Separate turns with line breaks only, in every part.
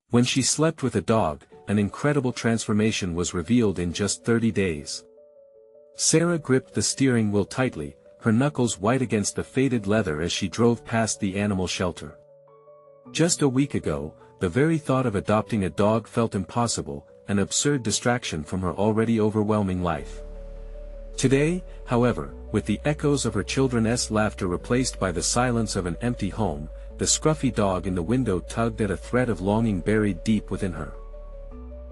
When she slept with a dog, an incredible transformation was revealed in just 30 days. Sarah gripped the steering wheel tightly, her knuckles white against the faded leather as she drove past the animal shelter. Just a week ago, the very thought of adopting a dog felt impossible, an absurd distraction from her already overwhelming life. Today, however, with the echoes of her children's laughter replaced by the silence of an empty home, the scruffy dog in the window tugged at a thread of longing buried deep within her.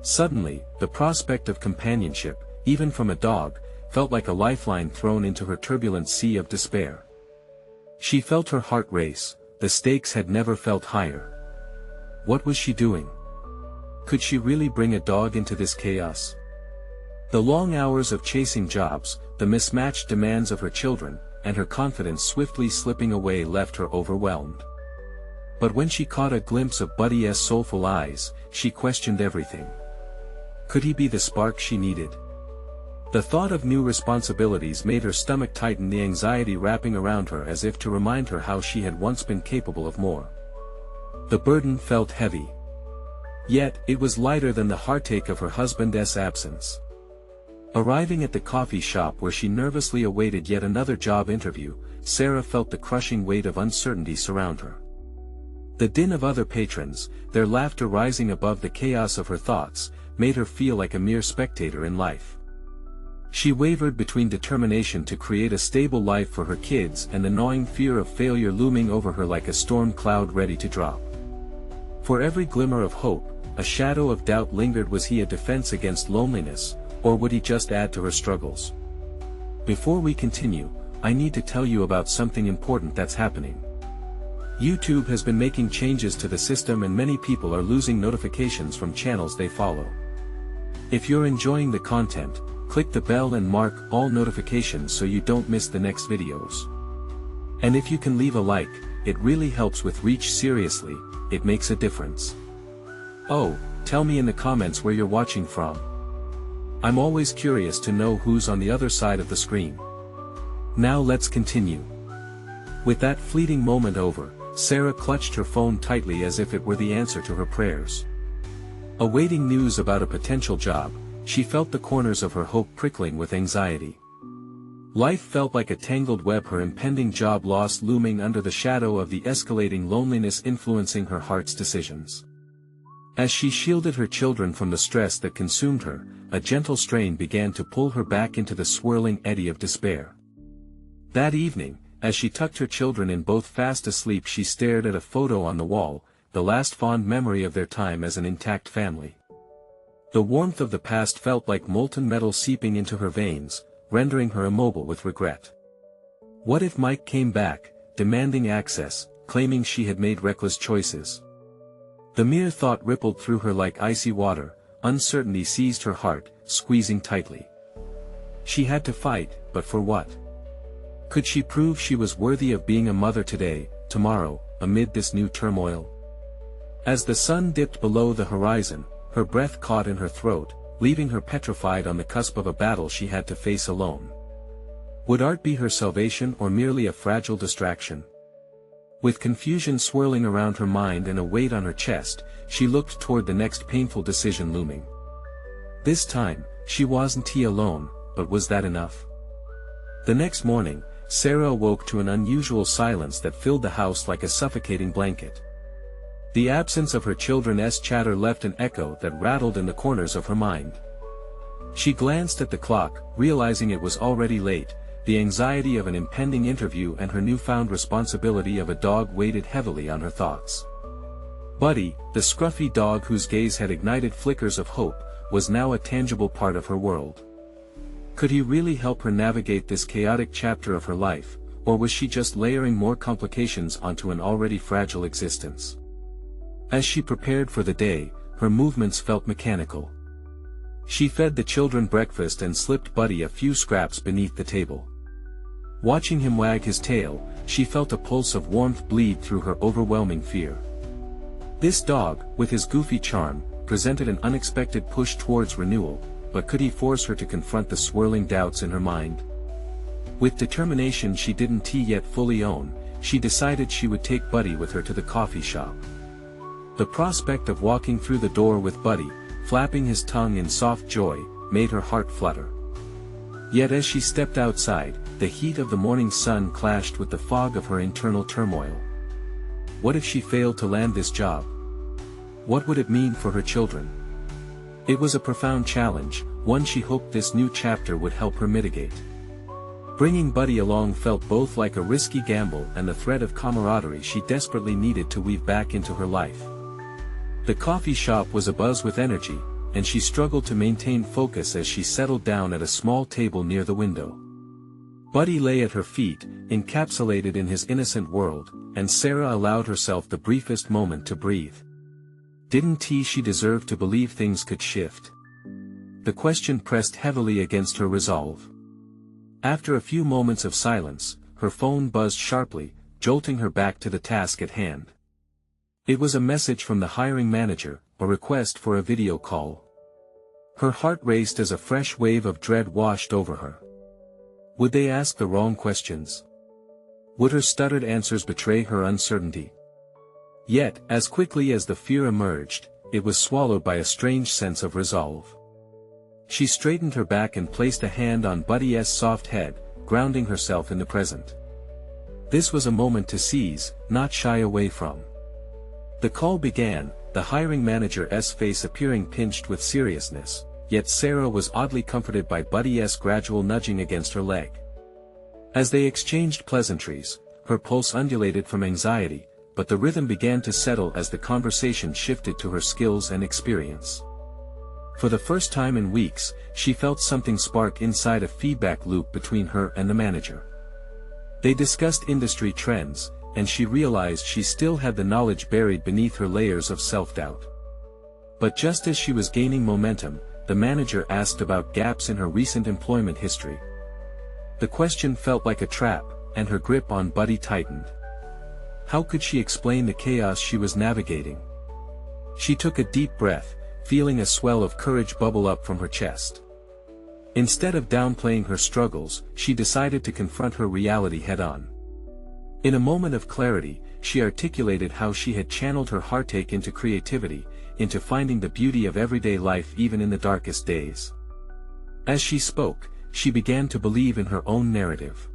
Suddenly, the prospect of companionship, even from a dog, felt like a lifeline thrown into her turbulent sea of despair. She felt her heart race, the stakes had never felt higher. What was she doing? Could she really bring a dog into this chaos? The long hours of chasing jobs, the mismatched demands of her children, and her confidence swiftly slipping away left her overwhelmed. But when she caught a glimpse of Buddy's soulful eyes, she questioned everything. Could he be the spark she needed? The thought of new responsibilities made her stomach tighten, the anxiety wrapping around her as if to remind her how she had once been capable of more. The burden felt heavy. Yet, it was lighter than the heartache of her husband's absence. Arriving at the coffee shop where she nervously awaited yet another job interview, Sarah felt the crushing weight of uncertainty surround her. The din of other patrons, their laughter rising above the chaos of her thoughts, made her feel like a mere spectator in life. She wavered between determination to create a stable life for her kids and the gnawing fear of failure looming over her like a storm cloud ready to drop. For every glimmer of hope, a shadow of doubt lingered. Was he a defense against loneliness, or would he just add to her struggles? Before we continue, I need to tell you about something important that's happening. YouTube has been making changes to the system and many people are losing notifications from channels they follow. If you're enjoying the content, click the bell and mark all notifications so you don't miss the next videos. And if you can leave a like, it really helps with reach. Seriously, it makes a difference. Oh, tell me in the comments where you're watching from. I'm always curious to know who's on the other side of the screen. Now let's continue. With that fleeting moment over, Sarah clutched her phone tightly as if it were the answer to her prayers. Awaiting news about a potential job, she felt the corners of her hope prickling with anxiety. Life felt like a tangled web, her impending job loss looming under the shadow of the escalating loneliness influencing her heart's decisions. As she shielded her children from the stress that consumed her, a gentle strain began to pull her back into the swirling eddy of despair. That evening, as she tucked her children in both fast asleep, she stared at a photo on the wall, the last fond memory of their time as an intact family. The warmth of the past felt like molten metal seeping into her veins, rendering her immobile with regret. What if Mike came back, demanding access, claiming she had made reckless choices? The mere thought rippled through her like icy water, uncertainty seized her heart, squeezing tightly. She had to fight, but for what? Could she prove she was worthy of being a mother today, tomorrow, amid this new turmoil? As the sun dipped below the horizon, her breath caught in her throat, leaving her petrified on the cusp of a battle she had to face alone. Would art be her salvation or merely a fragile distraction? With confusion swirling around her mind and a weight on her chest, she looked toward the next painful decision looming. This time, she wasn't alone, but was that enough? The next morning, Sarah awoke to an unusual silence that filled the house like a suffocating blanket. The absence of her children's chatter left an echo that rattled in the corners of her mind. She glanced at the clock, realizing it was already late. The anxiety of an impending interview and her newfound responsibility of a dog weighed heavily on her thoughts. Buddy, the scruffy dog whose gaze had ignited flickers of hope, was now a tangible part of her world. Could he really help her navigate this chaotic chapter of her life, or was she just layering more complications onto an already fragile existence? As she prepared for the day, her movements felt mechanical. She fed the children breakfast and slipped Buddy a few scraps beneath the table. Watching him wag his tail, she felt a pulse of warmth bleed through her overwhelming fear. This dog, with his goofy charm, presented an unexpected push towards renewal, but could he force her to confront the swirling doubts in her mind? With determination she didn't yet fully own, she decided she would take Buddy with her to the coffee shop. The prospect of walking through the door with Buddy, flapping his tongue in soft joy, made her heart flutter. Yet as she stepped outside, the heat of the morning sun clashed with the fog of her internal turmoil. What if she failed to land this job? What would it mean for her children? It was a profound challenge, one she hoped this new chapter would help her mitigate. Bringing Buddy along felt both like a risky gamble and the thread of camaraderie she desperately needed to weave back into her life. The coffee shop was abuzz with energy, and she struggled to maintain focus as she settled down at a small table near the window. Buddy lay at her feet, encapsulated in his innocent world, and Sarah allowed herself the briefest moment to breathe. Didn't she deserve to believe things could shift? The question pressed heavily against her resolve. After a few moments of silence, her phone buzzed sharply, jolting her back to the task at hand. It was a message from the hiring manager, a request for a video call. Her heart raced as a fresh wave of dread washed over her. Would they ask the wrong questions? Would her stuttered answers betray her uncertainty? Yet, as quickly as the fear emerged, it was swallowed by a strange sense of resolve. She straightened her back and placed a hand on Buddy's soft head, grounding herself in the present. This was a moment to seize, not shy away from. The call began, the hiring manager's face appearing pinched with seriousness, yet Sarah was oddly comforted by Buddy's gradual nudging against her leg. As they exchanged pleasantries, her pulse undulated from anxiety, but the rhythm began to settle as the conversation shifted to her skills and experience. For the first time in weeks, she felt something spark inside a feedback loop between her and the manager. They discussed industry trends, and she realized she still had the knowledge buried beneath her layers of self-doubt. But just as she was gaining momentum, the manager asked about gaps in her recent employment history. The question felt like a trap, and her grip on Buddy tightened. How could she explain the chaos she was navigating? She took a deep breath, feeling a swell of courage bubble up from her chest. Instead of downplaying her struggles, she decided to confront her reality head-on. In a moment of clarity, she articulated how she had channeled her heartache into creativity, into finding the beauty of everyday life even in the darkest days. As she spoke, she began to believe in her own narrative.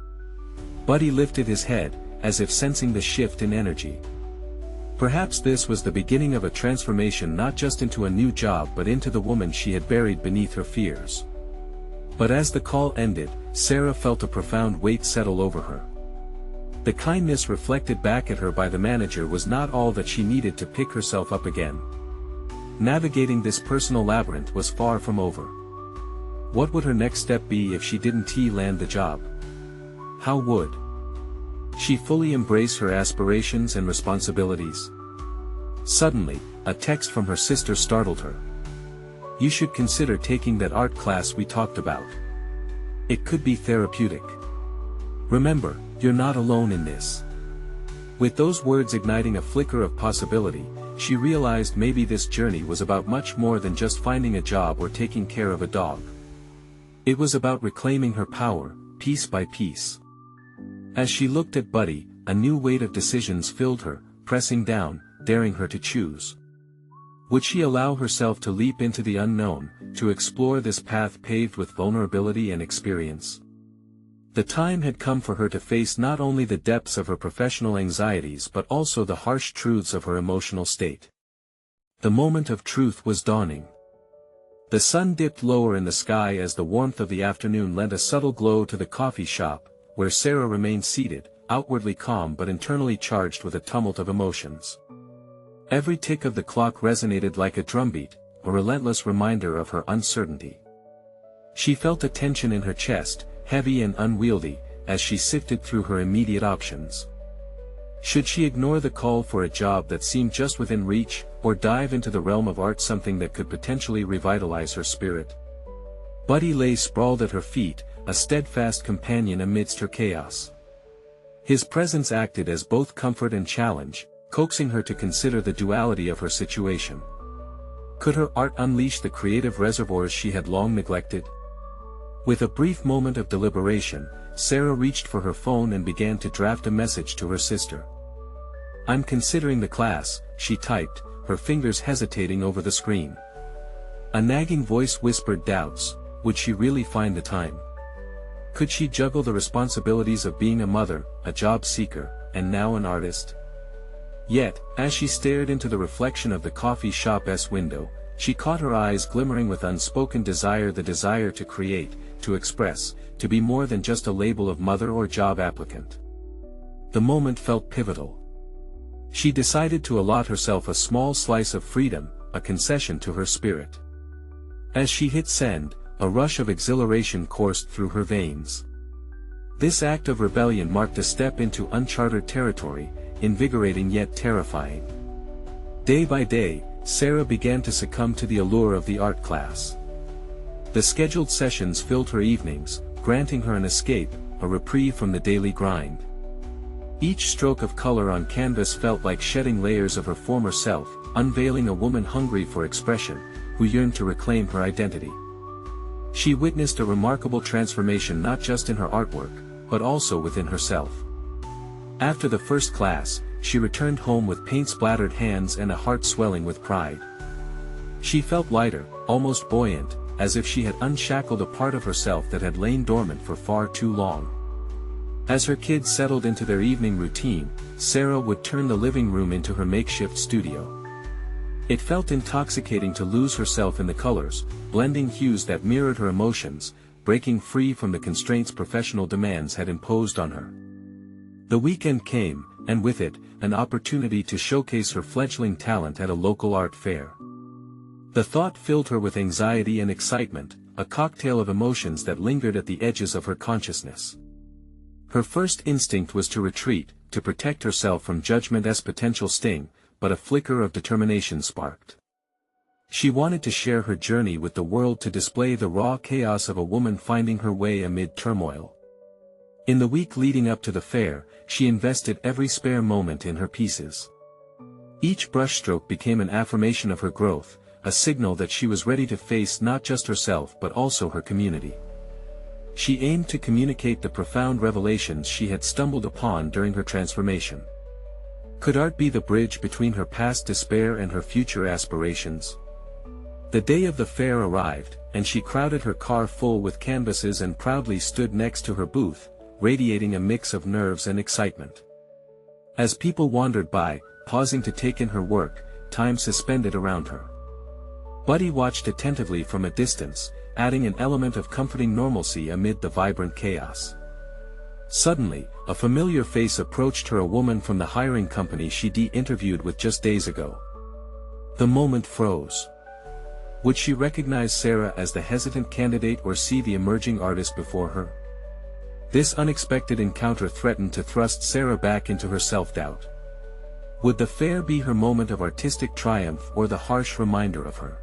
Buddy lifted his head, as if sensing the shift in energy. Perhaps this was the beginning of a transformation, not just into a new job but into the woman she had buried beneath her fears. But as the call ended, Sarah felt a profound weight settle over her. The kindness reflected back at her by the manager was not all that she needed to pick herself up again. Navigating this personal labyrinth was far from over. What would her next step be if she didn't land the job? How would she fully embrace her aspirations and responsibilities? Suddenly, a text from her sister startled her. You should consider taking that art class we talked about. It could be therapeutic. Remember, you're not alone in this. With those words igniting a flicker of possibility, she realized maybe this journey was about much more than just finding a job or taking care of a dog. It was about reclaiming her power, piece by piece. As she looked at Buddy, a new weight of decisions filled her, pressing down, daring her to choose. Would she allow herself to leap into the unknown, to explore this path paved with vulnerability and experience? The time had come for her to face not only the depths of her professional anxieties but also the harsh truths of her emotional state. The moment of truth was dawning. The sun dipped lower in the sky as the warmth of the afternoon lent a subtle glow to the coffee shop, where Sarah remained seated, outwardly calm but internally charged with a tumult of emotions. Every tick of the clock resonated like a drumbeat, a relentless reminder of her uncertainty. She felt a tension in her chest, heavy and unwieldy, as she sifted through her immediate options. Should she ignore the call for a job that seemed just within reach, or dive into the realm of art, something that could potentially revitalize her spirit? Buddy lay sprawled at her feet, a steadfast companion amidst her chaos. His presence acted as both comfort and challenge, coaxing her to consider the duality of her situation. Could her art unleash the creative reservoirs she had long neglected? With a brief moment of deliberation, Sarah reached for her phone and began to draft a message to her sister. I'm considering the class, she typed, her fingers hesitating over the screen. A nagging voice whispered doubts: would she really find the time? Could she juggle the responsibilities of being a mother, a job seeker, and now an artist? Yet, as she stared into the reflection of the coffee shop's window, she caught her eyes glimmering with unspoken desire, the desire to create, to express, to be more than just a label of mother or job applicant. The moment felt pivotal. She decided to allot herself a small slice of freedom, a concession to her spirit. As she hit send, a rush of exhilaration coursed through her veins. This act of rebellion marked a step into uncharted territory, invigorating yet terrifying. Day by day, Sarah began to succumb to the allure of the art class. The scheduled sessions filled her evenings, granting her an escape, a reprieve from the daily grind. Each stroke of color on canvas felt like shedding layers of her former self, unveiling a woman hungry for expression, who yearned to reclaim her identity. She witnessed a remarkable transformation not just in her artwork, but also within herself. After the first class, she returned home with paint-splattered hands and a heart swelling with pride. She felt lighter, almost buoyant, as if she had unshackled a part of herself that had lain dormant for far too long. As her kids settled into their evening routine, Sarah would turn the living room into her makeshift studio. It felt intoxicating to lose herself in the colors, blending hues that mirrored her emotions, breaking free from the constraints professional demands had imposed on her. The weekend came, and with it, an opportunity to showcase her fledgling talent at a local art fair. The thought filled her with anxiety and excitement, a cocktail of emotions that lingered at the edges of her consciousness. Her first instinct was to retreat, to protect herself from judgment's potential sting, but a flicker of determination sparked. She wanted to share her journey with the world, to display the raw chaos of a woman finding her way amid turmoil. In the week leading up to the fair, she invested every spare moment in her pieces. Each brushstroke became an affirmation of her growth, a signal that she was ready to face not just herself but also her community. She aimed to communicate the profound revelations she had stumbled upon during her transformation. Could art be the bridge between her past despair and her future aspirations? The day of the fair arrived, and she crowded her car full with canvases and proudly stood next to her booth, radiating a mix of nerves and excitement. As people wandered by, pausing to take in her work, time suspended around her. Buddy watched attentively from a distance, adding an element of comforting normalcy amid the vibrant chaos. Suddenly, a familiar face approached her, a woman from the hiring company she'd interviewed with just days ago. The moment froze. Would she recognize Sarah as the hesitant candidate or see the emerging artist before her? This unexpected encounter threatened to thrust Sarah back into her self-doubt. Would the fair be her moment of artistic triumph or the harsh reminder of her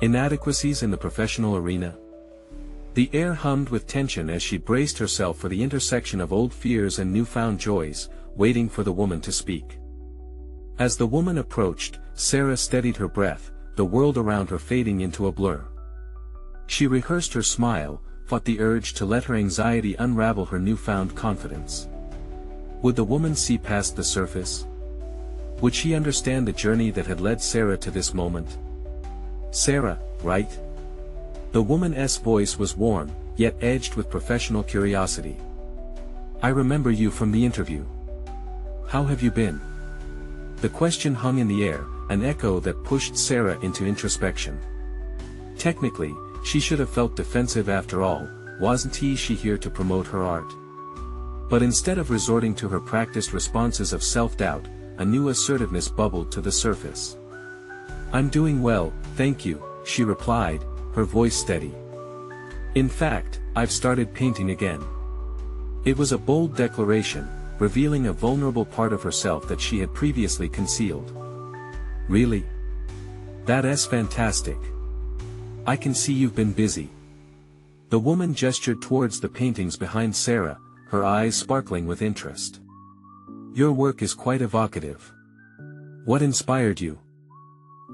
inadequacies in the professional arena? The air hummed with tension as she braced herself for the intersection of old fears and newfound joys, waiting for the woman to speak. As the woman approached, Sarah steadied her breath, the world around her fading into a blur. She rehearsed her smile, fought the urge to let her anxiety unravel her newfound confidence. Would the woman see past the surface? Would she understand the journey that had led Sarah to this moment? Sarah, right? The woman's voice was warm, yet edged with professional curiosity. I remember you from the interview. How have you been? The question hung in the air, an echo that pushed Sarah into introspection. Technically, she should have felt defensive after all, wasn't she here to promote her art? But instead of resorting to her practiced responses of self-doubt, a new assertiveness bubbled to the surface. I'm doing well, thank you, she replied, her voice steady. In fact, I've started painting again. It was a bold declaration, revealing a vulnerable part of herself that she had previously concealed. Really? That's fantastic. I can see you've been busy. The woman gestured towards the paintings behind Sarah, her eyes sparkling with interest. Your work is quite evocative. What inspired you?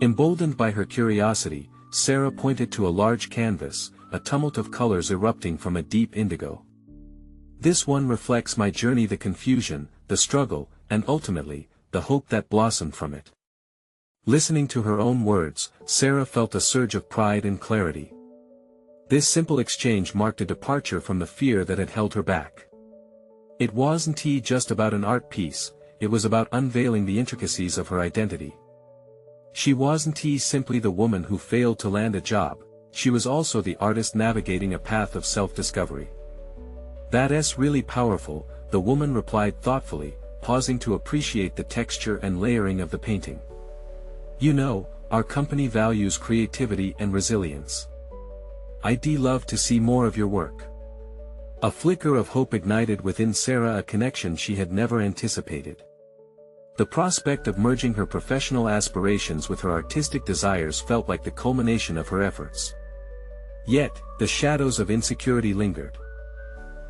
Emboldened by her curiosity, Sarah pointed to a large canvas, a tumult of colors erupting from a deep indigo. This one reflects my journey, the confusion, the struggle, and ultimately, the hope that blossomed from it. Listening to her own words, Sarah felt a surge of pride and clarity. This simple exchange marked a departure from the fear that had held her back. It wasn't just about an art piece, it was about unveiling the intricacies of her identity. She wasn't simply the woman who failed to land a job, she was also the artist navigating a path of self-discovery. "That's really powerful," the woman replied thoughtfully, pausing to appreciate the texture and layering of the painting. "You know, our company values creativity and resilience. I'd love to see more of your work." A flicker of hope ignited within Sarah, a connection she had never anticipated. The prospect of merging her professional aspirations with her artistic desires felt like the culmination of her efforts. Yet, the shadows of insecurity lingered.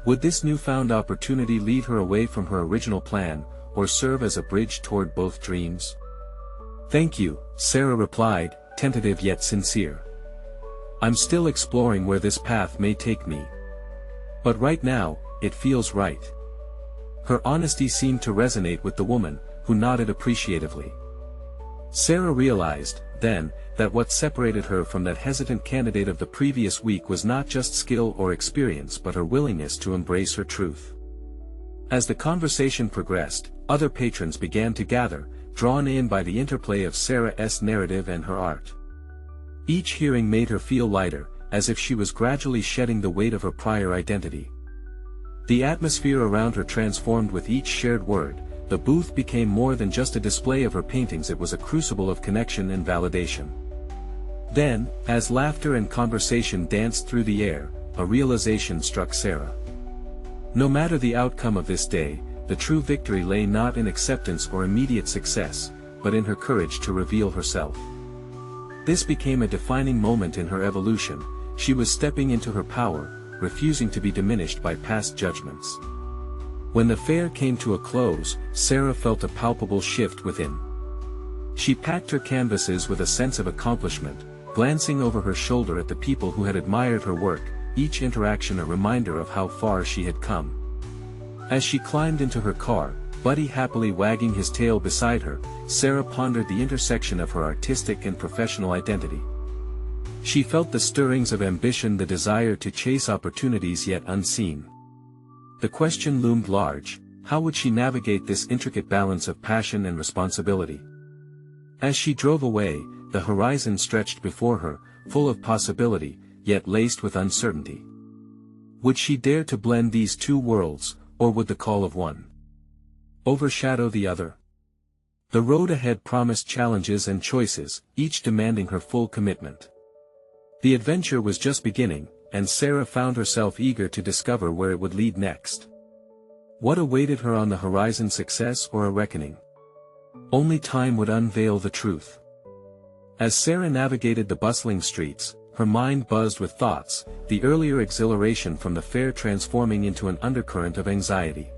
Would this newfound opportunity lead her away from her original plan, or serve as a bridge toward both dreams? "Thank you," Sarah replied, tentative yet sincere. "I'm still exploring where this path may take me. But right now, it feels right." Her honesty seemed to resonate with the woman, who nodded appreciatively. Sarah realized, then, that what separated her from that hesitant candidate of the previous week was not just skill or experience but her willingness to embrace her truth. As the conversation progressed, other patrons began to gather, drawn in by the interplay of Sarah's narrative and her art. Each hearing made her feel lighter, as if she was gradually shedding the weight of her prior identity. The atmosphere around her transformed with each shared word. The booth became more than just a display of her paintings, it was a crucible of connection and validation. Then, as laughter and conversation danced through the air, a realization struck Sarah. No matter the outcome of this day, the true victory lay not in acceptance or immediate success, but in her courage to reveal herself. This became a defining moment in her evolution. She was stepping into her power, refusing to be diminished by past judgments. When the fair came to a close, Sarah felt a palpable shift within. She packed her canvases with a sense of accomplishment, glancing over her shoulder at the people who had admired her work, each interaction a reminder of how far she had come. As she climbed into her car, Buddy happily wagging his tail beside her, Sarah pondered the intersection of her artistic and professional identity. She felt the stirrings of ambition, the desire to chase opportunities yet unseen. The question loomed large: how would she navigate this intricate balance of passion and responsibility? As she drove away, the horizon stretched before her, full of possibility, yet laced with uncertainty. Would she dare to blend these two worlds, or would the call of one overshadow the other? The road ahead promised challenges and choices, each demanding her full commitment. The adventure was just beginning, and Sarah found herself eager to discover where it would lead next. What awaited her on the horizon, success or a reckoning? Only time would unveil the truth. As Sarah navigated the bustling streets, her mind buzzed with thoughts, the earlier exhilaration from the fair transforming into an undercurrent of anxiety.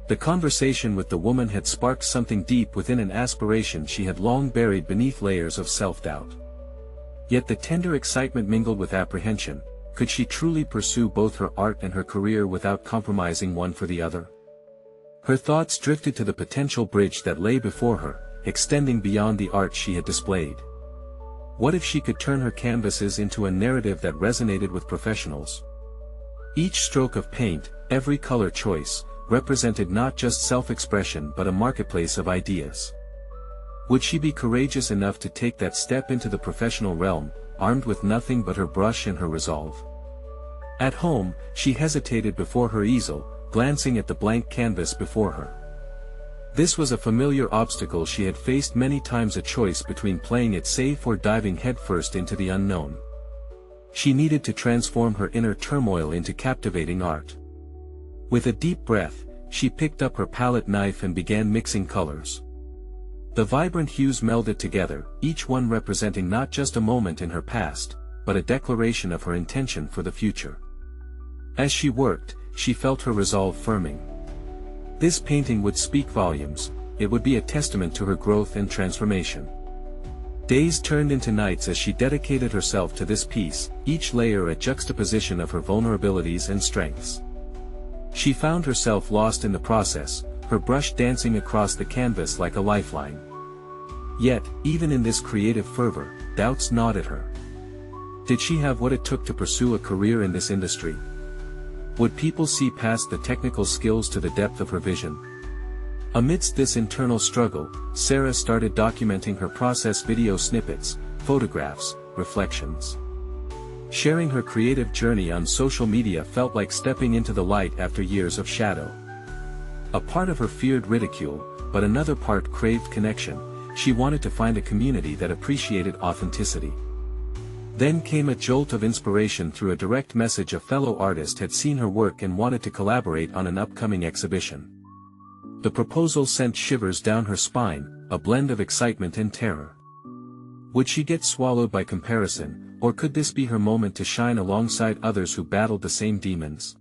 The conversation with the woman had sparked something deep within, an aspiration she had long buried beneath layers of self-doubt. Yet the tender excitement mingled with apprehension. Could she truly pursue both her art and her career without compromising one for the other? Her thoughts drifted to the potential bridge that lay before her, extending beyond the art she had displayed. What if she could turn her canvases into a narrative that resonated with professionals? Each stroke of paint, every color choice, represented not just self-expression but a marketplace of ideas. Would she be courageous enough to take that step into the professional realm, armed with nothing but her brush and her resolve? At home, she hesitated before her easel, glancing at the blank canvas before her. This was a familiar obstacle she had faced many times, a choice between playing it safe or diving headfirst into the unknown. She needed to transform her inner turmoil into captivating art. With a deep breath, she picked up her palette knife and began mixing colors. The vibrant hues melded together, each one representing not just a moment in her past, but a declaration of her intention for the future. As she worked, she felt her resolve firming. This painting would speak volumes, it would be a testament to her growth and transformation. Days turned into nights as she dedicated herself to this piece, each layer a juxtaposition of her vulnerabilities and strengths. She found herself lost in the process, her brush dancing across the canvas like a lifeline. Yet, even in this creative fervor, doubts gnawed at her. Did she have what it took to pursue a career in this industry? Would people see past the technical skills to the depth of her vision? Amidst this internal struggle, Sarah started documenting her process: video snippets, photographs, reflections. Sharing her creative journey on social media felt like stepping into the light after years of shadow. A part of her feared ridicule, but another part craved connection. She wanted to find a community that appreciated authenticity. Then came a jolt of inspiration through a direct message: a fellow artist had seen her work and wanted to collaborate on an upcoming exhibition. The proposal sent shivers down her spine, a blend of excitement and terror. Would she get swallowed by comparison, or could this be her moment to shine alongside others who battled the same demons?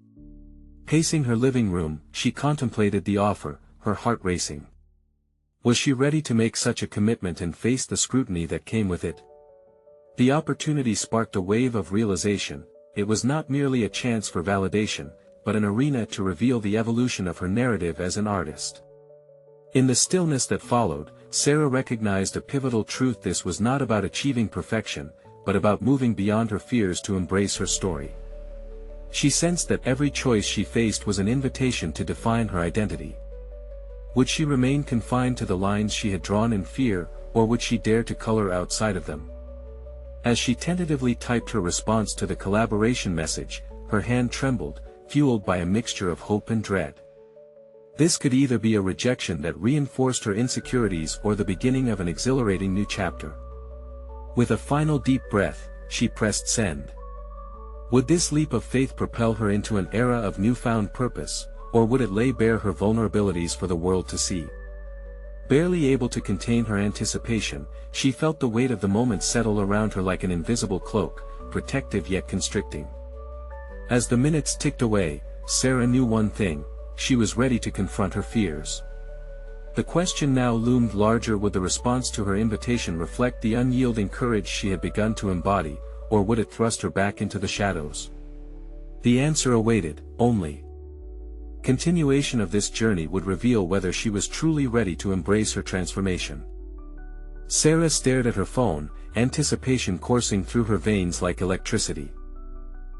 Pacing her living room, she contemplated the offer, her heart racing. Was she ready to make such a commitment and face the scrutiny that came with it? The opportunity sparked a wave of realization. It was not merely a chance for validation, but an arena to reveal the evolution of her narrative as an artist. In the stillness that followed, Sarah recognized a pivotal truth: this was not about achieving perfection, but about moving beyond her fears to embrace her story. She sensed that every choice she faced was an invitation to define her identity. Would she remain confined to the lines she had drawn in fear, or would she dare to color outside of them? As she tentatively typed her response to the collaboration message, her hand trembled, fueled by a mixture of hope and dread. This could either be a rejection that reinforced her insecurities or the beginning of an exhilarating new chapter. With a final deep breath, she pressed send. Would this leap of faith propel her into an era of newfound purpose, or would it lay bare her vulnerabilities for the world to see? Barely able to contain her anticipation, she felt the weight of the moment settle around her like an invisible cloak, protective yet constricting. As the minutes ticked away, Sarah knew one thing: she was ready to confront her fears. The question now loomed larger: would the response to her invitation reflect the unyielding courage she had begun to embody, or would it thrust her back into the shadows? The answer awaited. Only continuation of this journey would reveal whether she was truly ready to embrace her transformation. Sarah stared at her phone, anticipation coursing through her veins like electricity.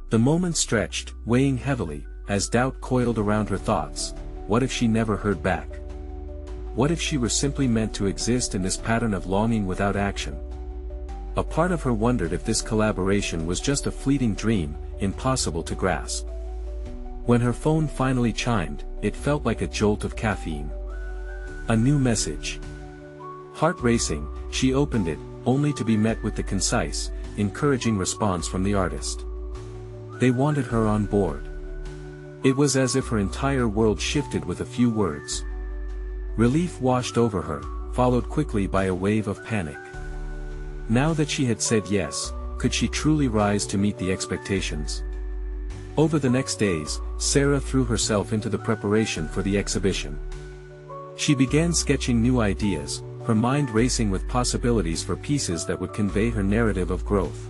The moment stretched, weighing heavily, as doubt coiled around her thoughts. What if she never heard back? What if she were simply meant to exist in this pattern of longing without action? A part of her wondered if this collaboration was just a fleeting dream, impossible to grasp. When her phone finally chimed, it felt like a jolt of caffeine. A new message. Heart racing, she opened it, only to be met with the concise, encouraging response from the artist. They wanted her on board. It was as if her entire world shifted with a few words. Relief washed over her, followed quickly by a wave of panic. Now that she had said yes, could she truly rise to meet the expectations? Over the next days, Sarah threw herself into the preparation for the exhibition. She began sketching new ideas, her mind racing with possibilities for pieces that would convey her narrative of growth.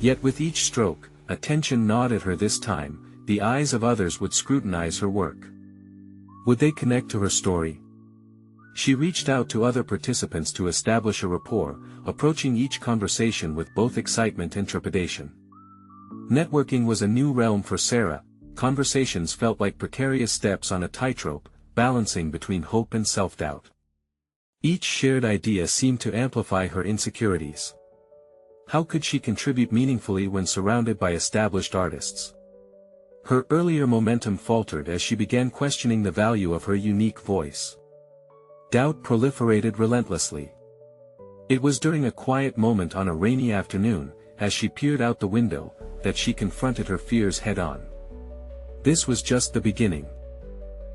Yet with each stroke, attention gnawed at her. This time, the eyes of others would scrutinize her work. Would they connect to her story? She reached out to other participants to establish a rapport, approaching each conversation with both excitement and trepidation. Networking was a new realm for Sarah. Conversations felt like precarious steps on a tightrope, balancing between hope and self-doubt. Each shared idea seemed to amplify her insecurities. How could she contribute meaningfully when surrounded by established artists? Her earlier momentum faltered as she began questioning the value of her unique voice. Doubt proliferated relentlessly. It was during a quiet moment on a rainy afternoon, as she peered out the window, that she confronted her fears head-on. This was just the beginning.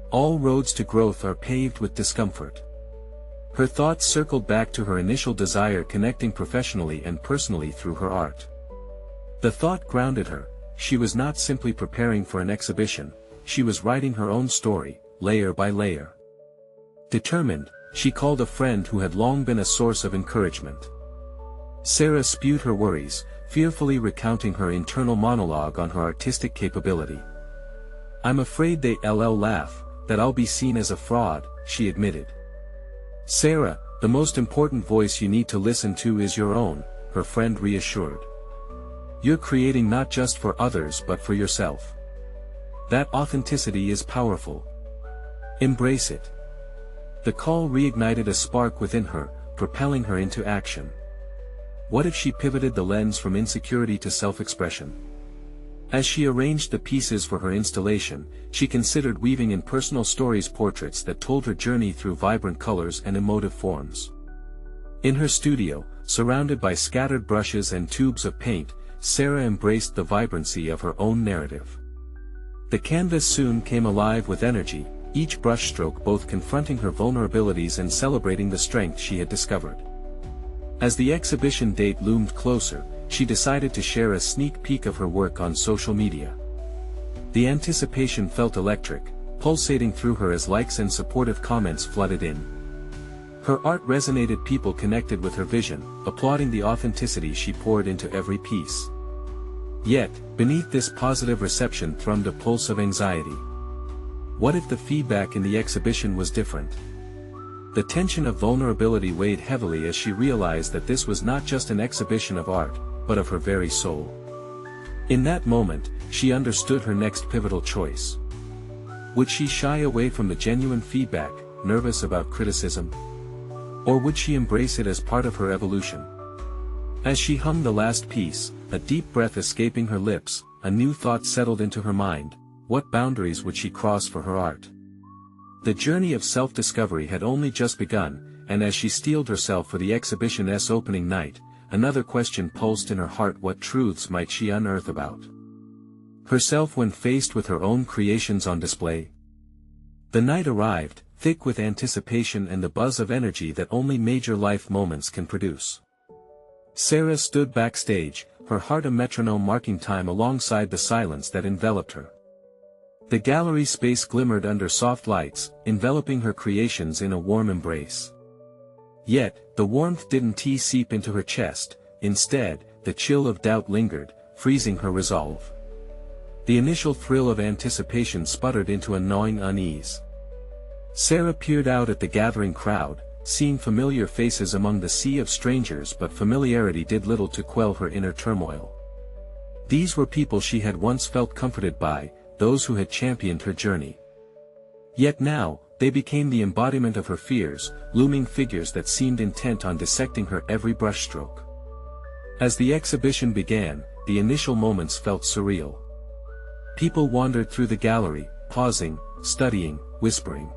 All roads to growth are paved with discomfort. Her thoughts circled back to her initial desire, connecting professionally and personally through her art. The thought grounded her. She was not simply preparing for an exhibition, she was writing her own story, layer by layer. Determined, she called a friend who had long been a source of encouragement. Sarah spewed her worries, fearfully recounting her internal monologue on her artistic capability. "I'm afraid they'll laugh, that I'll be seen as a fraud," she admitted. Sarah, The most important voice you need to listen to is your own, her friend reassured. You're creating not just for others but for yourself. That authenticity is powerful. Embrace it. The call reignited a spark within her, propelling her into action. What if she pivoted the lens from insecurity to self-expression? As she arranged the pieces for her installation, she considered weaving in personal stories, portraits that told her journey through vibrant colors and emotive forms. In her studio, surrounded by scattered brushes and tubes of paint, Sarah embraced the vibrancy of her own narrative. The canvas soon came alive with energy, each brushstroke both confronting her vulnerabilities and celebrating the strength she had discovered. As the exhibition date loomed closer, she decided to share a sneak peek of her work on social media. The anticipation felt electric, pulsating through her as likes and supportive comments flooded in. Her art resonated, people connected with her vision, applauding the authenticity she poured into every piece. Yet, beneath this positive reception thrummed a pulse of anxiety. What if the feedback in the exhibition was different? The tension of vulnerability weighed heavily as she realized that this was not just an exhibition of art, but of her very soul. In that moment, she understood her next pivotal choice. Would she shy away from the genuine feedback, nervous about criticism? Or would she embrace it as part of her evolution? As she hung the last piece, a deep breath escaping her lips, a new thought settled into her mind: what boundaries would she cross for her art? The journey of self-discovery had only just begun, and as she steeled herself for the exhibition's opening night, another question pulsed in her heart: what truths might she unearth about herself when faced with her own creations on display? The night arrived, thick with anticipation and the buzz of energy that only major life moments can produce. Sarah stood backstage, her heart a metronome marking time alongside the silence that enveloped her. The gallery space glimmered under soft lights, enveloping her creations in a warm embrace. Yet, the warmth didn't seep into her chest. Instead, the chill of doubt lingered, freezing her resolve. The initial thrill of anticipation sputtered into a gnawing unease. Sarah peered out at the gathering crowd, seeing familiar faces among the sea of strangers, but familiarity did little to quell her inner turmoil. These were people she had once felt comforted by, those who had championed her journey. Yet now, they became the embodiment of her fears, looming figures that seemed intent on dissecting her every brushstroke. As the exhibition began, the initial moments felt surreal. People wandered through the gallery, pausing, studying, whispering.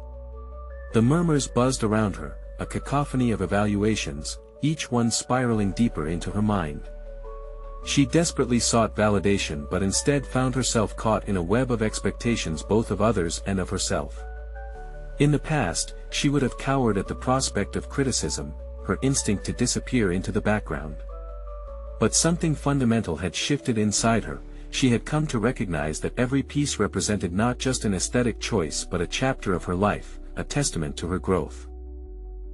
The murmurs buzzed around her, a cacophony of evaluations, each one spiraling deeper into her mind. She desperately sought validation, but instead found herself caught in a web of expectations, both of others and of herself. In the past, she would have cowered at the prospect of criticism, her instinct to disappear into the background. But something fundamental had shifted inside her. She had come to recognize that every piece represented not just an aesthetic choice but a chapter of her life, a testament to her growth.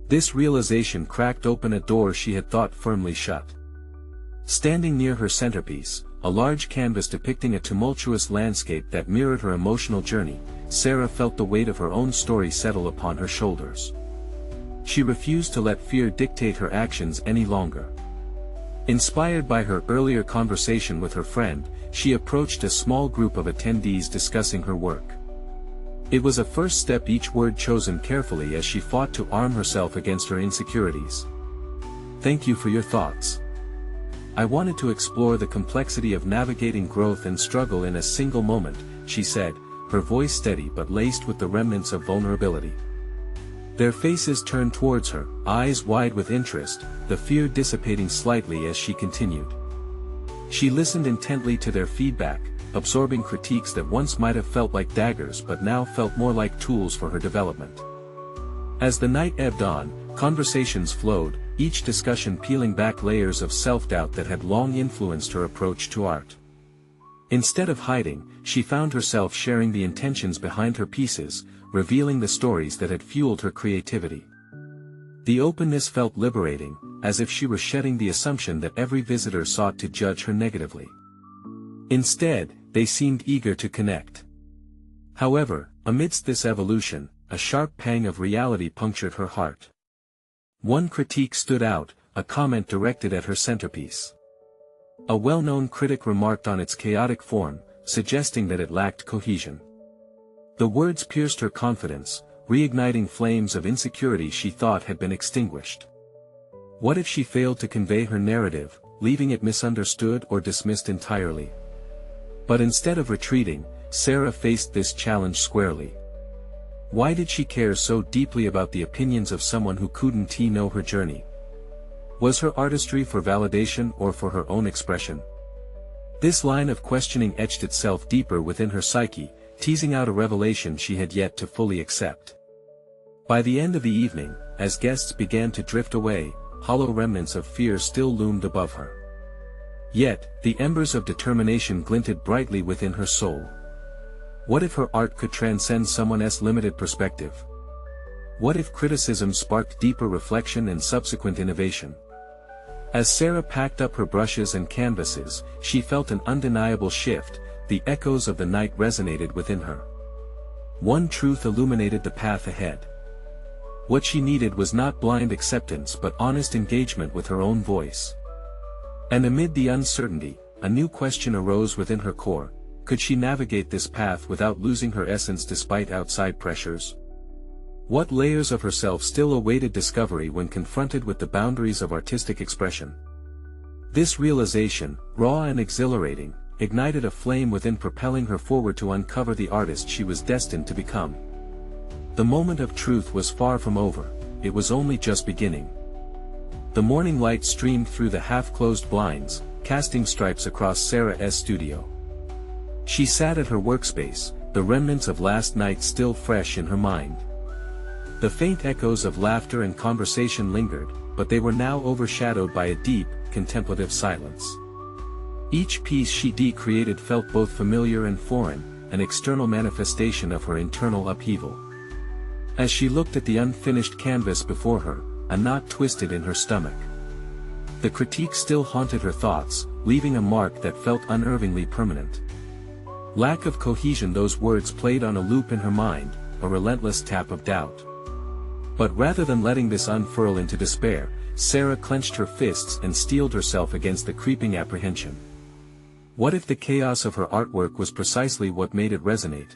This realization cracked open a door she had thought firmly shut. Standing near her centerpiece, a large canvas depicting a tumultuous landscape that mirrored her emotional journey, Sarah felt the weight of her own story settle upon her shoulders. She refused to let fear dictate her actions any longer. Inspired by her earlier conversation with her friend, she approached a small group of attendees discussing her work. It was a first step, each word chosen carefully as she fought to arm herself against her insecurities. Thank you for your thoughts. I wanted to explore the complexity of navigating growth and struggle in a single moment, she said, her voice steady but laced with the remnants of vulnerability. Their faces turned towards her, eyes wide with interest, the fear dissipating slightly as she continued. She listened intently to their feedback, absorbing critiques that once might have felt like daggers but now felt more like tools for her development. As the night ebbed on, conversations flowed, each discussion peeling back layers of self-doubt that had long influenced her approach to art. Instead of hiding, she found herself sharing the intentions behind her pieces, revealing the stories that had fueled her creativity. The openness felt liberating, as if she were shedding the assumption that every visitor sought to judge her negatively. Instead, they seemed eager to connect. However, amidst this evolution, a sharp pang of reality punctured her heart. One critique stood out, a comment directed at her centerpiece. A well-known critic remarked on its chaotic form, suggesting that it lacked cohesion. The words pierced her confidence, reigniting flames of insecurity she thought had been extinguished. What if she failed to convey her narrative, leaving it misunderstood or dismissed entirely? But instead of retreating, Sarah faced this challenge squarely. Why did she care so deeply about the opinions of someone who couldn't know her journey? Was her artistry for validation or for her own expression? This line of questioning etched itself deeper within her psyche, teasing out a revelation she had yet to fully accept. By the end of the evening, as guests began to drift away, hollow remnants of fear still loomed above her. Yet, the embers of determination glinted brightly within her soul. What if her art could transcend someone else's limited perspective? What if criticism sparked deeper reflection and subsequent innovation? As Sarah packed up her brushes and canvases, she felt an undeniable shift. The echoes of the night resonated within her. One truth illuminated the path ahead. What she needed was not blind acceptance but honest engagement with her own voice. And amid the uncertainty, a new question arose within her core: could she navigate this path without losing her essence despite outside pressures? What layers of herself still awaited discovery when confronted with the boundaries of artistic expression? This realization, raw and exhilarating, ignited a flame within, propelling her forward to uncover the artist she was destined to become. The moment of truth was far from over, it was only just beginning. The morning light streamed through the half-closed blinds, casting stripes across Sarah's studio. She sat at her workspace, the remnants of last night still fresh in her mind. The faint echoes of laughter and conversation lingered, but they were now overshadowed by a deep, contemplative silence. Each piece she created felt both familiar and foreign, an external manifestation of her internal upheaval. As she looked at the unfinished canvas before her, a knot twisted in her stomach. The critique still haunted her thoughts, leaving a mark that felt unnervingly permanent. Lack of cohesion, those words played on a loop in her mind, a relentless tap of doubt. But rather than letting this unfurl into despair, Sarah clenched her fists and steeled herself against the creeping apprehension. What if the chaos of her artwork was precisely what made it resonate?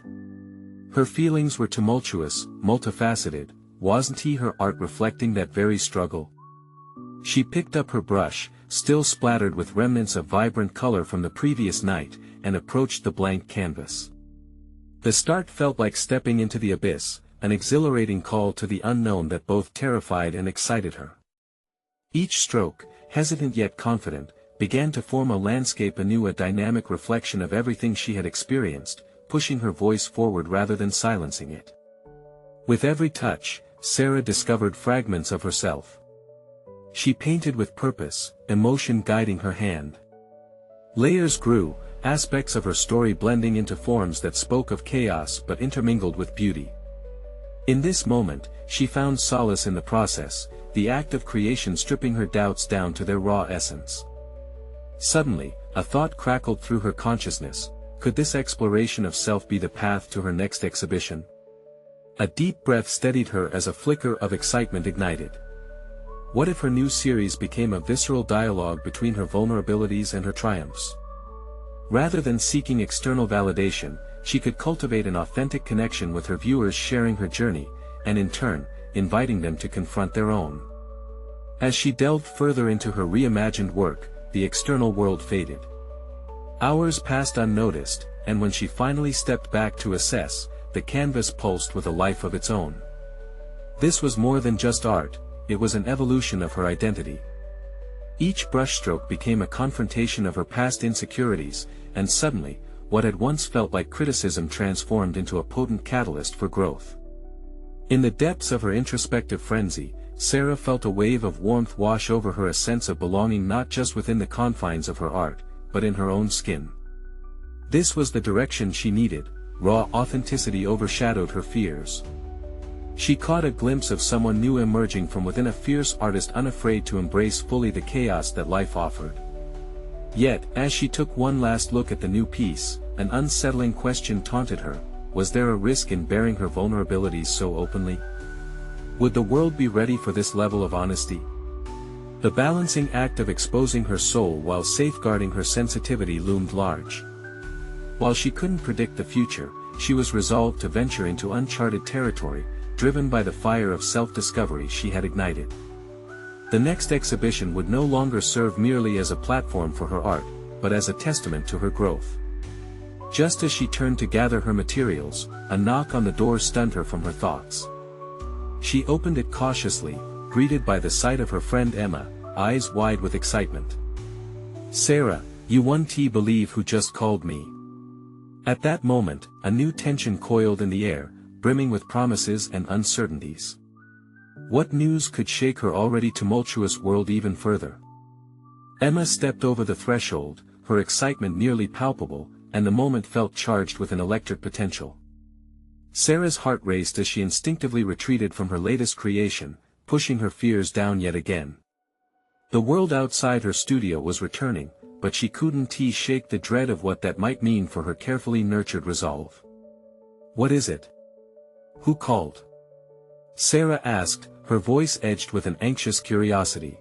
Her feelings were tumultuous, multifaceted. Wasn't her art reflecting that very struggle? She picked up her brush, still splattered with remnants of vibrant color from the previous night, and approached the blank canvas. The start felt like stepping into the abyss, an exhilarating call to the unknown that both terrified and excited her. Each stroke, hesitant yet confident, began to form a landscape anew, a dynamic reflection of everything she had experienced, pushing her voice forward rather than silencing it. With every touch, Sarah discovered fragments of herself. She painted with purpose, emotion guiding her hand. Layers grew, aspects of her story blending into forms that spoke of chaos but intermingled with beauty. In this moment, she found solace in the process, the act of creation stripping her doubts down to their raw essence. Suddenly, a thought crackled through her consciousness: could this exploration of self be the path to her next exhibition? A deep breath steadied her as a flicker of excitement ignited. What if her new series became a visceral dialogue between her vulnerabilities and her triumphs? Rather than seeking external validation, she could cultivate an authentic connection with her viewers, sharing her journey, and in turn, inviting them to confront their own. As she delved further into her reimagined work, the external world faded. Hours passed unnoticed, and when she finally stepped back to assess, the canvas pulsed with a life of its own. This was more than just art, it was an evolution of her identity. Each brushstroke became a confrontation of her past insecurities, and suddenly, what had once felt like criticism transformed into a potent catalyst for growth. In the depths of her introspective frenzy, Sarah felt a wave of warmth wash over her, a sense of belonging not just within the confines of her art, but in her own skin. This was the direction she needed. Raw authenticity overshadowed her fears. She caught a glimpse of someone new emerging from within, a fierce artist unafraid to embrace fully the chaos that life offered. Yet, as she took one last look at the new piece, an unsettling question taunted her: was there a risk in bearing her vulnerabilities so openly? Would the world be ready for this level of honesty? The balancing act of exposing her soul while safeguarding her sensitivity loomed large. While she couldn't predict the future, she was resolved to venture into uncharted territory, driven by the fire of self-discovery she had ignited. The next exhibition would no longer serve merely as a platform for her art, but as a testament to her growth. Just as she turned to gather her materials, a knock on the door stunned her from her thoughts. She opened it cautiously, greeted by the sight of her friend Emma, eyes wide with excitement. "Sarah, you won't believe who just called me." At that moment, a new tension coiled in the air, brimming with promises and uncertainties. What news could shake her already tumultuous world even further? Emma stepped over the threshold, her excitement nearly palpable, and the moment felt charged with an electric potential. Sarah's heart raced as she instinctively retreated from her latest creation, pushing her fears down yet again. The world outside her studio was returning, but she couldn't shake the dread of what that might mean for her carefully nurtured resolve. "What is it? Who called?" Sarah asked, her voice edged with an anxious curiosity.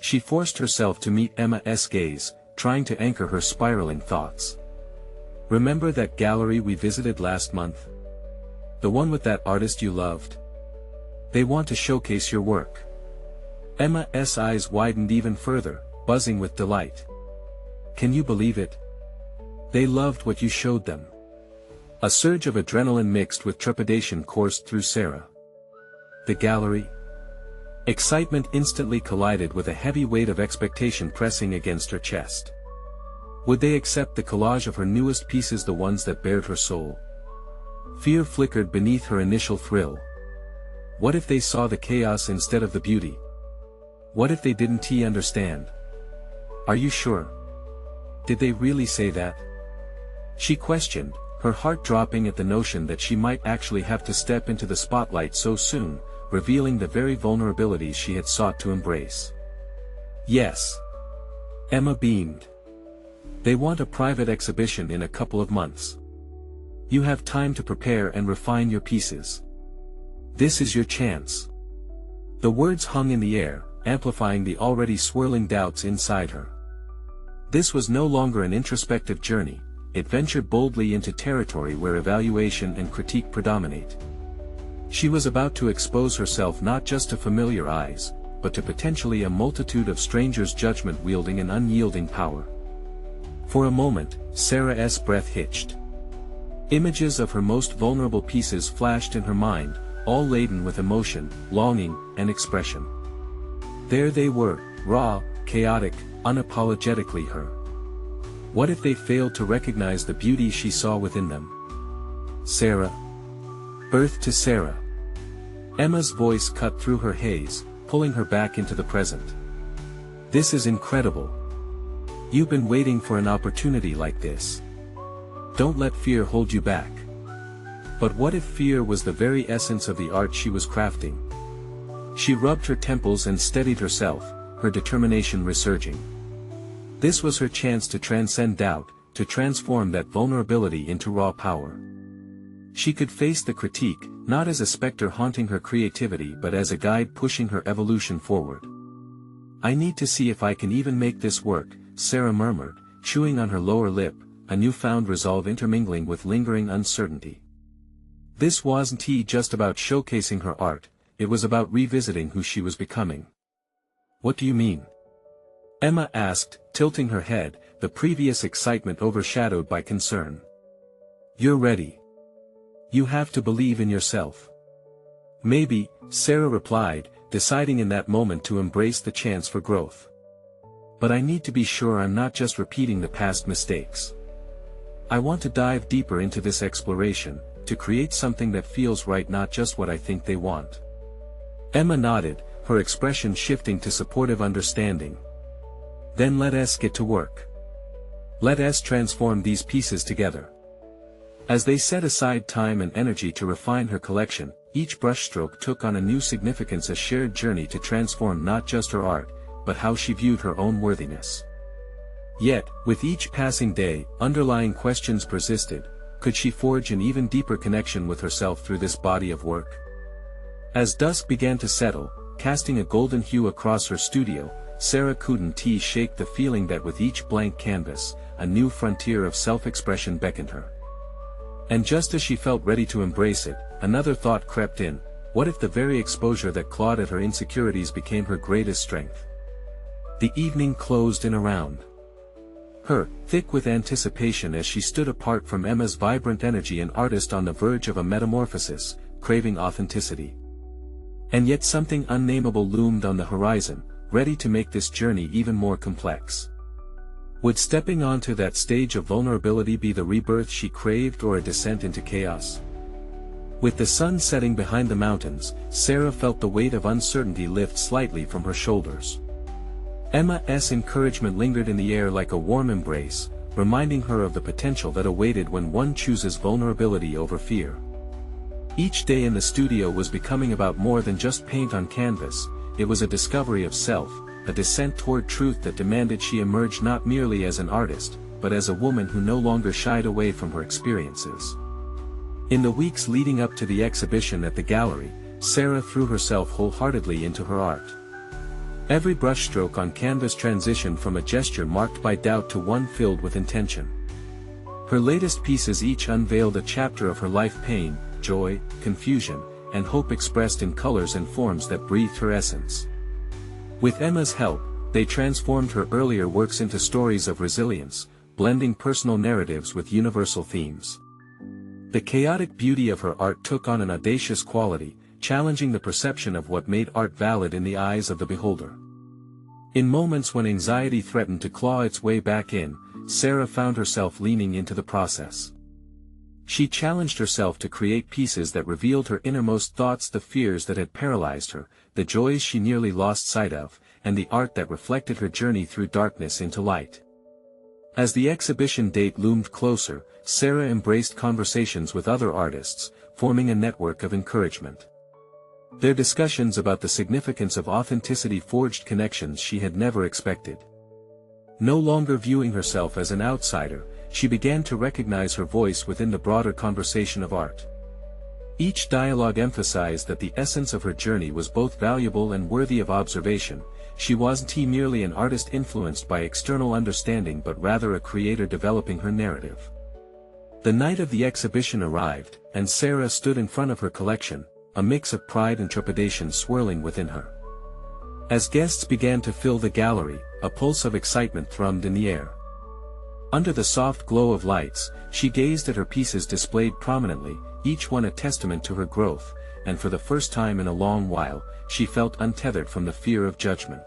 She forced herself to meet Emma's gaze, trying to anchor her spiraling thoughts. "Remember that gallery we visited last month? The one with that artist you loved? They want to showcase your work." Emma's eyes widened even further, buzzing with delight. "Can you believe it? They loved what you showed them." A surge of adrenaline mixed with trepidation coursed through Sarah. The gallery? Excitement instantly collided with a heavy weight of expectation pressing against her chest. Would they accept the collage of her newest pieces, the ones that bared her soul? Fear flickered beneath her initial thrill. What if they saw the chaos instead of the beauty? What if they didn't understand? "Are you sure? Did they really say that?" she questioned, her heart dropping at the notion that she might actually have to step into the spotlight so soon, revealing the very vulnerabilities she had sought to embrace. "Yes." Emma beamed. "They want a private exhibition in a couple of months. You have time to prepare and refine your pieces. This is your chance." The words hung in the air, amplifying the already swirling doubts inside her. This was no longer an introspective journey, it ventured boldly into territory where evaluation and critique predominate. She was about to expose herself not just to familiar eyes, but to potentially a multitude of strangers' judgment wielding an unyielding power. For a moment, Sarah's breath hitched. Images of her most vulnerable pieces flashed in her mind, all laden with emotion, longing, and expression. There they were, raw, chaotic, unapologetically her. What if they failed to recognize the beauty she saw within them? Sarah. Birth to Sarah. Emma's voice cut through her haze, pulling her back into the present. "This is incredible. You've been waiting for an opportunity like this. Don't let fear hold you back." But what if fear was the very essence of the art she was crafting? She rubbed her temples and steadied herself, her determination resurging. This was her chance to transcend doubt, to transform that vulnerability into raw power. She could face the critique, not as a specter haunting her creativity but as a guide pushing her evolution forward. "I need to see if I can even make this work," Sarah murmured, chewing on her lower lip, a newfound resolve intermingling with lingering uncertainty. This wasn't just about showcasing her art, it was about revisiting who she was becoming. "What do you mean?" Emma asked, tilting her head, the previous excitement overshadowed by concern. "You're ready. You have to believe in yourself." "Maybe," Sarah replied, deciding in that moment to embrace the chance for growth. "But I need to be sure I'm not just repeating the past mistakes. I want to dive deeper into this exploration, to create something that feels right, not just what I think they want." Emma nodded, her expression shifting to supportive understanding. "Then let us get to work. Let us transform these pieces together." As they set aside time and energy to refine her collection, each brushstroke took on a new significance, a shared journey to transform not just her art, but how she viewed her own worthiness. Yet, with each passing day, underlying questions persisted. Could she forge an even deeper connection with herself through this body of work? As dusk began to settle, casting a golden hue across her studio, Sarah couldn't shake the feeling that with each blank canvas, a new frontier of self-expression beckoned her. And just as she felt ready to embrace it, another thought crept in: what if the very exposure that clawed at her insecurities became her greatest strength? The evening closed in around her, thick with anticipation as she stood apart from Emma's vibrant energy, an artist on the verge of a metamorphosis, craving authenticity. And yet something unnameable loomed on the horizon, ready to make this journey even more complex. Would stepping onto that stage of vulnerability be the rebirth she craved, or a descent into chaos? With the sun setting behind the mountains, Sarah felt the weight of uncertainty lift slightly from her shoulders. Emma's encouragement lingered in the air like a warm embrace, reminding her of the potential that awaited when one chooses vulnerability over fear. Each day in the studio was becoming about more than just paint on canvas. It was a discovery of self, a descent toward truth that demanded she emerge not merely as an artist, but as a woman who no longer shied away from her experiences. In the weeks leading up to the exhibition at the gallery, Sarah threw herself wholeheartedly into her art. Every brushstroke on canvas transitioned from a gesture marked by doubt to one filled with intention. Her latest pieces each unveiled a chapter of her life: pain, joy, confusion, and hope expressed in colors and forms that breathed her essence. With Emma's help, they transformed her earlier works into stories of resilience, blending personal narratives with universal themes. The chaotic beauty of her art took on an audacious quality, challenging the perception of what made art valid in the eyes of the beholder. In moments when anxiety threatened to claw its way back in, Sarah found herself leaning into the process. She challenged herself to create pieces that revealed her innermost thoughts, the fears that had paralyzed her, the joys she nearly lost sight of, and the art that reflected her journey through darkness into light. As the exhibition date loomed closer, Sarah embraced conversations with other artists, forming a network of encouragement. Their discussions about the significance of authenticity forged connections she had never expected. No longer viewing herself as an outsider, she began to recognize her voice within the broader conversation of art. Each dialogue emphasized that the essence of her journey was both valuable and worthy of observation. She wasn't merely an artist influenced by external understanding, but rather a creator developing her narrative. The night of the exhibition arrived, and Sarah stood in front of her collection, a mix of pride and trepidation swirling within her. As guests began to fill the gallery, a pulse of excitement thrummed in the air. Under the soft glow of lights, she gazed at her pieces displayed prominently, each one a testament to her growth, and for the first time in a long while, she felt untethered from the fear of judgment.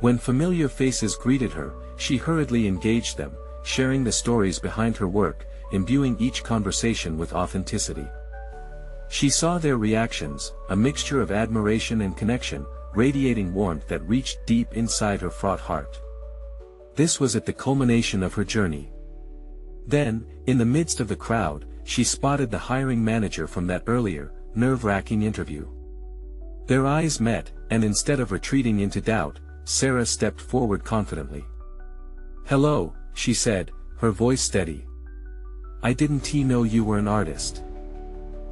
When familiar faces greeted her, she hurriedly engaged them, sharing the stories behind her work, imbuing each conversation with authenticity. She saw their reactions, a mixture of admiration and connection, radiating warmth that reached deep inside her fraught heart. This was at the culmination of her journey. Then, in the midst of the crowd, she spotted the hiring manager from that earlier, nerve-wracking interview. Their eyes met, and instead of retreating into doubt, Sarah stepped forward confidently. "Hello," she said, her voice steady. "I didn't know you were an artist."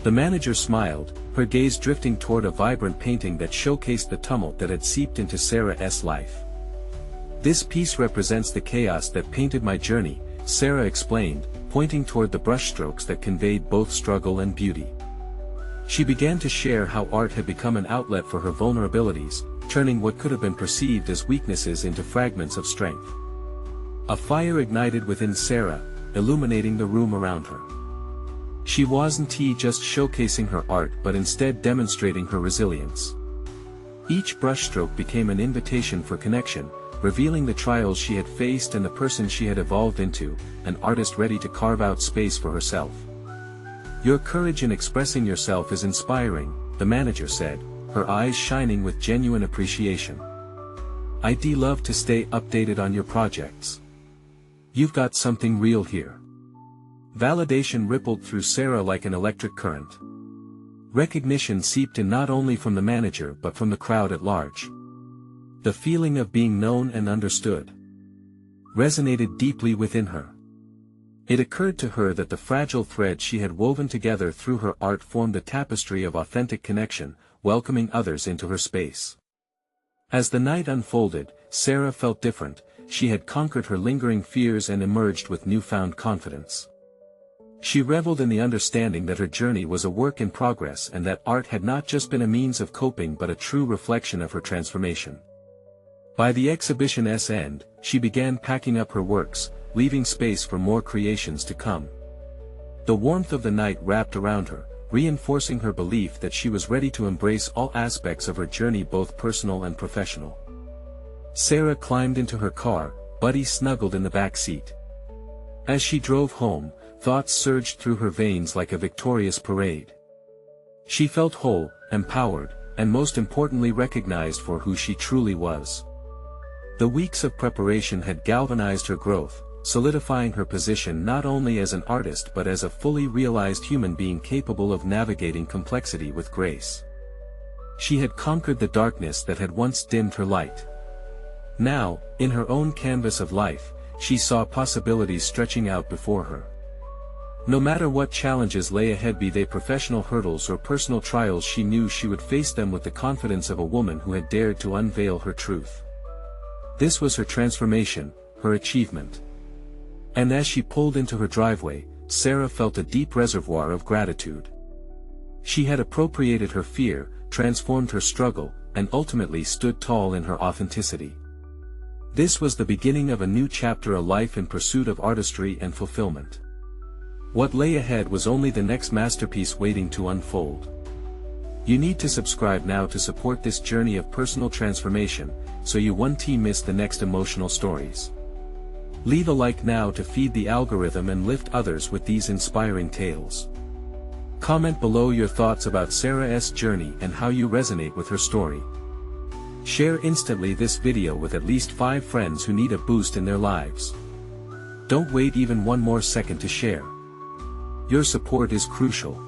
The manager smiled, her gaze drifting toward a vibrant painting that showcased the tumult that had seeped into Sarah's life. "This piece represents the chaos that painted my journey," Sarah explained, pointing toward the brushstrokes that conveyed both struggle and beauty. She began to share how art had become an outlet for her vulnerabilities, turning what could have been perceived as weaknesses into fragments of strength. A fire ignited within Sarah, illuminating the room around her. She wasn't just showcasing her art, but instead demonstrating her resilience. Each brushstroke became an invitation for connection, revealing the trials she had faced and the person she had evolved into, an artist ready to carve out space for herself. "Your courage in expressing yourself is inspiring," the manager said, her eyes shining with genuine appreciation. "I'd love to stay updated on your projects. You've got something real here." Validation rippled through Sarah like an electric current. Recognition seeped in not only from the manager but from the crowd at large. The feeling of being known and understood resonated deeply within her. It occurred to her that the fragile thread she had woven together through her art formed a tapestry of authentic connection, welcoming others into her space. As the night unfolded, Sarah felt different. She had conquered her lingering fears and emerged with newfound confidence. She reveled in the understanding that her journey was a work in progress and that art had not just been a means of coping but a true reflection of her transformation. By the exhibition's end, she began packing up her works, leaving space for more creations to come. The warmth of the night wrapped around her, reinforcing her belief that she was ready to embrace all aspects of her journey, both personal and professional. Sarah climbed into her car, Buddy snuggled in the back seat. As she drove home, thoughts surged through her veins like a victorious parade. She felt whole, empowered, and most importantly recognized for who she truly was. The weeks of preparation had galvanized her growth, solidifying her position not only as an artist but as a fully realized human being capable of navigating complexity with grace. She had conquered the darkness that had once dimmed her light. Now, in her own canvas of life, she saw possibilities stretching out before her. No matter what challenges lay ahead, be they professional hurdles or personal trials, she knew she would face them with the confidence of a woman who had dared to unveil her truth. This was her transformation, her achievement. And as she pulled into her driveway, Sarah felt a deep reservoir of gratitude. She had appropriated her fear, transformed her struggle, and ultimately stood tall in her authenticity. This was the beginning of a new chapter, a life in pursuit of artistry and fulfillment. What lay ahead was only the next masterpiece waiting to unfold. You need to subscribe now to support this journey of personal transformation, so you won't miss the next emotional stories. Leave a like now to feed the algorithm and lift others with these inspiring tales. Comment below your thoughts about Sarah's journey and how you resonate with her story. Share instantly this video with at least 5 friends who need a boost in their lives. Don't wait even one more second to share. Your support is crucial.